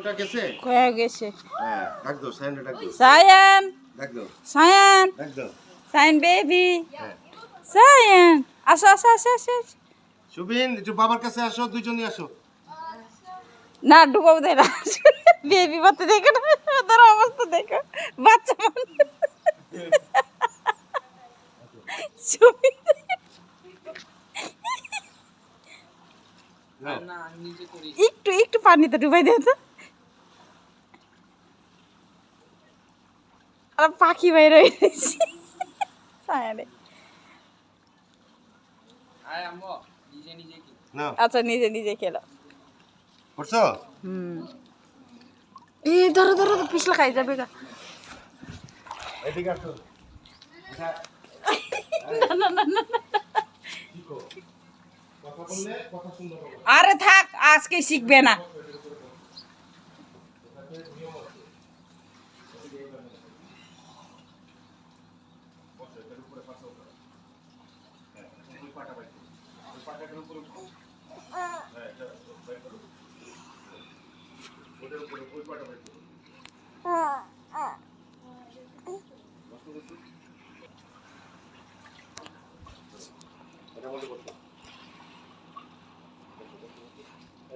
ওটা গেছে কয়ে গেছে হ্যাঁ ডাক দাও সায়ন ডাক দাও সায়ান ডাক দাও সায়ান ডাক দাও সায়ান বেবি হ্যাঁ সায়ান আসো আসো আসো আসো সুবিন একটু বাবার কাছে আসো দুইজনই আসো না ঢুকাবো দেয় না বেবি বাচ্চা দেখো না ওদের অবস্থা দেখো বাচ্চা ছবি একটু একটু পানিতে ডুবাই দে তো আর পাখি বাইরে রয়েছে সায়ানে না আচ্ছা নিজে নিজে খেলো করছো এই ধরো ধরো পিছলা খাই যাবে গা এদিকে আসো না না না না কথা বললে কথা সুন্দর হবে আরে থাক আজকে শিখবে না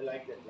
like that.